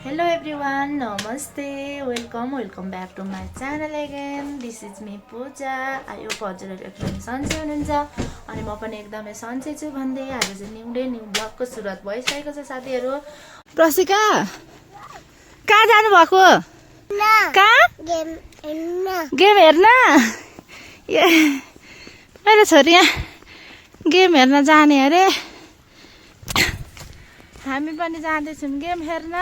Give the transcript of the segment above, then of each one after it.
Hello everyone, namaste, welcome back to my channel again. This is me Pooja. I hope हजुरहरु एकदमै सन्चै हुनुहुन्छ अनि म पनि एकदमै सन्चै छु भन्दै आज चाहिँ न्यू ब्लगको सुरुवात भइसकेको छ साथीहरु। प्रसिका कहाँ जानु भएको? कहाँ? गेम हेर्न। मेरो छोरी गेम हेर्न जाने अरे। हामी पनि जाँदैछौँ गेम हेर्न।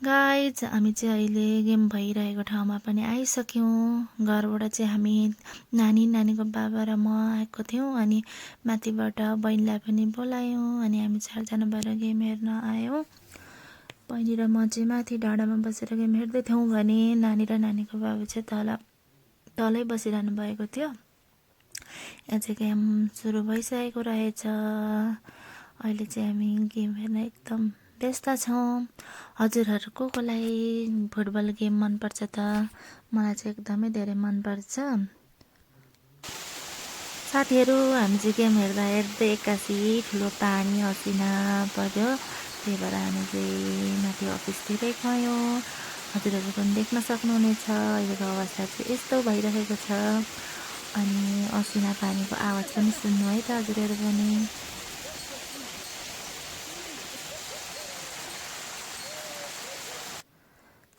गाइज हामी चाहिँ अहिले गेम भइरहेको ठाउँमा पनि आइसक्यौँ। घरबाट चाहिँ हामी नानीको बाबा र म आएको थियौँ अनि माथिबाट बहिनीलाई पनि बोलायौँ अनि हामी चारजना भएर गेम हेर्न आयौँ। बहिनी र म चाहिँ माथि डाँडामा बसेर गेम हेर्दै थियौँ भने नानी र नानीको बाबा चाहिँ तलै बसिरहनु भएको थियो। यहाँ चाहिँ गेम सुरु भइसकेको रहेछ। अहिले चाहिँ हामी गेम हेर्न एकदम व्यस्त छौँ। हजुरहरु कोलाई फुटबल गेम मनपर्छ त? मलाई चाहिँ एकदमै धेरै मनपर्छ। साथीहरु हामी चाहिँ गेम हेर्दा हेर्दै एक्कासी ठुलो पानी असिना पर्यो। त्यही भएर हामी चाहिँ माथि अफिसतिरै गयौँ। हजुरहरु पनि देख्न सक्नुहुनेछ अहिलेको अवस्था चाहिँ यस्तो भइरहेको छ। अनि असिना पानीको आवाज पनि सुन्नु है त हजुरहरु पनि।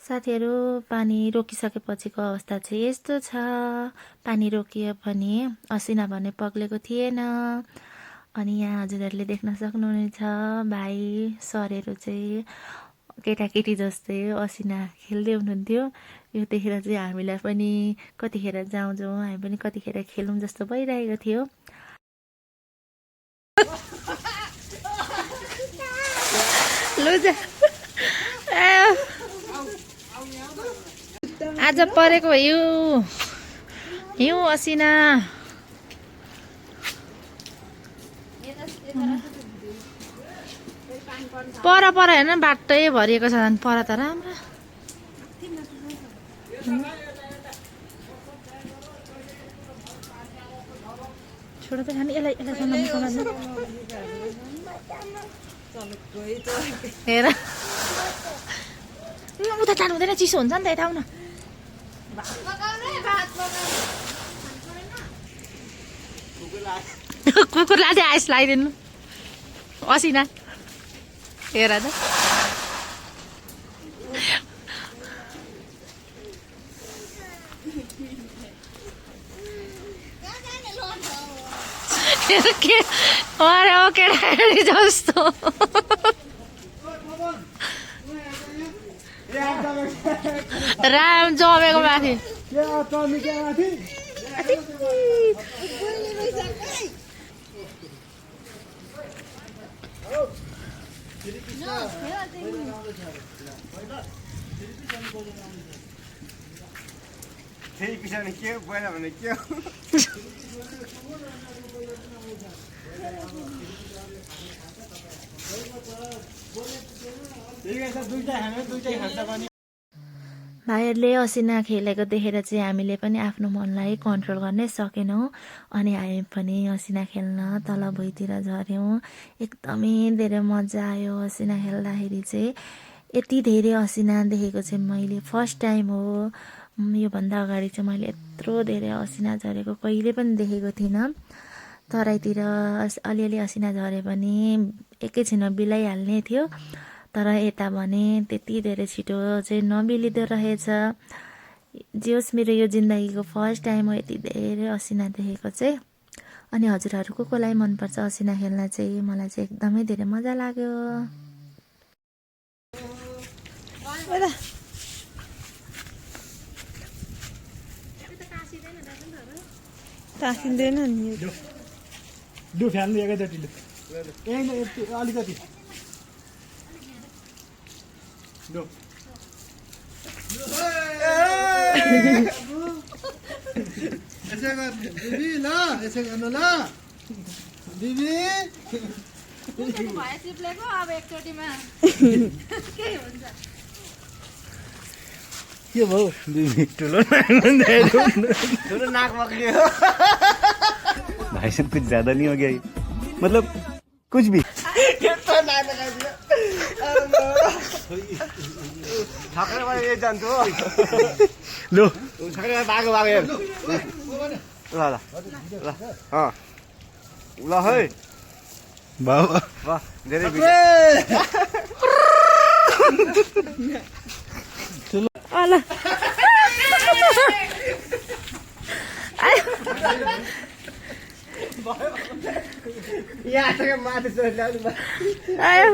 साथीहरु पानी रोकिसकेपछिको अवस्था चाहिँ यस्तो छ। पानी रोकियो भने असिना भने पग्लेको थिएन। अनि यहाँ हजुरहरुले देख्न सक्नुहुनेछ भाइ सरहरु चाहिँ केटाकेटी जस्तै असिना खेल्दै हुनुहुन्थ्यो। यो देखेर चाहिँ हामीलाई पनि कतिखेर जाउँ हामी पनि कतिखेर खेलौँ जस्तो भइरहेको थियो। लुजा आज परेको हिउँ असिना। पर हेर्न बाटै भरिएको छ। पर त राम्रो छोड त खाने यसलाई समाज हेर उता जानु हुँदैन चिसो हुन्छ नि त। यता आउन कुकुरलाई चाहिँ आइस लगाइदिनु असिना हेर त। के अरे ओ केटाकेटी जस्तो राम जमेको माथि। त्यही पछाडि के पहिला भने के भाइहरूले असिना खेलेको देखेर चाहिँ हामीले पनि आफ्नो मनलाई कन्ट्रोल गर्नै सकेनौँ। अनि हामी पनि असिना खेल्न तल भुइँतिर झऱ्यौँ। एकदमै धेरै मजा आयो असिना खेल्दाखेरि चाहिँ। यति धेरै असिना देखेको चाहिँ मैले फर्स्ट टाइम हो। योभन्दा अगाडि चाहिँ मैले यत्रो धेरै असिना झरेको कहिले पनि देखेको थिइनँ। तराईतिर अलिअलि असिना झरे पनि एकैछिनमा बिलाइहाल्ने थियो। तर यता भने त्यति धेरै छिटो चाहिँ नबिलिँदो रहेछ। जे होस् मेरो यो जिन्दगीको फर्स्ट टाइम हो यति धेरै असिना देखेको चाहिँ। अनि हजुरहरु कोलाई मनपर्छ असिना खेल्न चाहिँ? मलाई चाहिँ एकदमै धेरै मजा लाग्यो। तासिँदैन नि लु फ्यान एकैचोटि लु अलिकति लु यसो गर्नु दिदी ल यसो गर्नु ल दिदी भए चिप्लेको अब एकचोटीमा के हुन्छ? के भयो दिदी? ठुलो नाक पक्रियो। भाई साहब कुछ ज्यादा नहीं हो गया ये? मतलब कुछ भी छक्रेबाट यही जान्छु हो लु छक्रेबाट बागो बागो हेर ल ल ल ल है बाबा वाह धेरै अला यहाँ माथि ल्याउनु आयो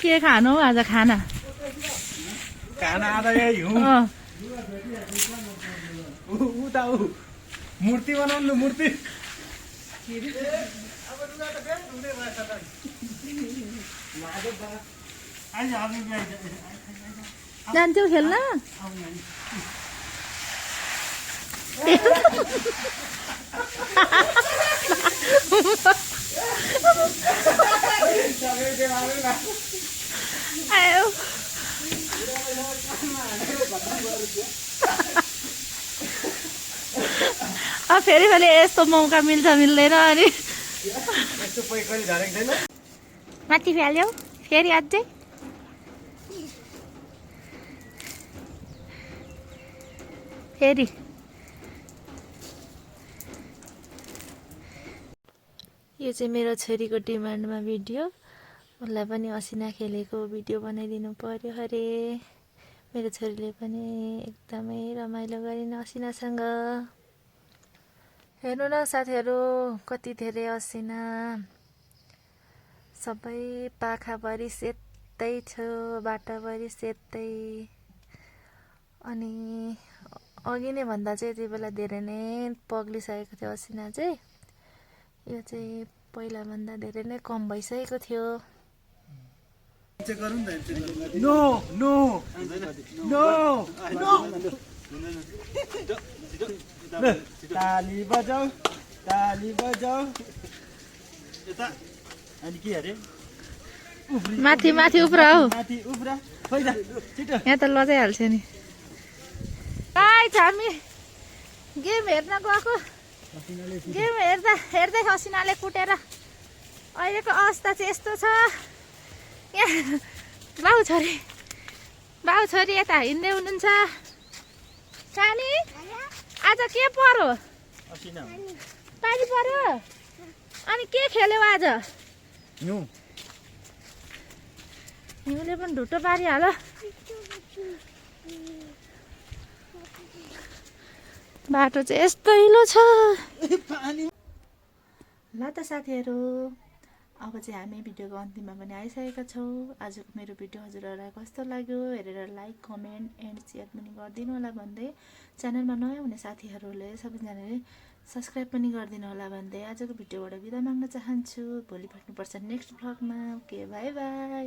के खानु हौ आज खाना खाना आधा यही हुँ अँ उता ऊ मूर्ति बनाउनु न मूर्ति जान्छौ खेल्न आयो फेरि फेरि यस्तो मौका मिल्छ मिल्दैन अनि यस्तो पैकरी झरेको छैन माथि फ्याल्यौ फेरि अझै फेरि यो चाहिँ मेरो छोरीको डिमान्डमा भिडियो उसलाई पनि असिना खेलेको भिडियो बनाइदिनु पर्यो अरे मेरो छोरीले पनि एकदमै रमाइलो गरिन् असिनासँग हेर्नु न साथीहरू कति धेरै असिना सबै पाखाभरि सेतै छ बाटाभरि सेतै अनि अघि नै भन्दा चाहिँ यति बेला धेरै नै पग्लिसकेको थियो असिना चाहिँ यो चाहिँ पहिलाभन्दा धेरै नै कम भइसकेको थियो नो नो नो नो ताली बजाऊ यता अनि के अरे माथि माथि उफ्रा हौ माथि उफ्रा खोइ जा छिटो यहाँ त लजाइहाल्छ नि हामी गेम हेर्न गएको गेम हेर्दै असिनाले कुटेर अहिलेको अवस्था चाहिँ यस्तो छ यहाँ बाउ छोरी यता हिँड्दै हुनुहुन्छ सानी आज के पर्यो पानी पर्यो अनि के खेल्यौ आज हिउँले पनि ढुट्टो पारिहाल बाटो चाहिँ यस्तो हिलो छ ल त साथीहरू अब चाहिँ हामी भिडियोको अन्तिममा पनि आइसकेका छौँ आजको मेरो भिडियो हजुरहरूलाई कस्तो लाग्यो हेरेर लाइक कमेन्ट एन्ड सेयर पनि गरिदिनु होला भन्दै च्यानलमा नयाँ हुने साथीहरूले सबैजनाले सब्सक्राइब पनि गरिदिनु होला भन्दै आजको भिडियोबाट बिदा माग्न चाहन्छु भोलि भेट्नुपर्छ नेक्स्ट भ्लगमा ओके बाई बाई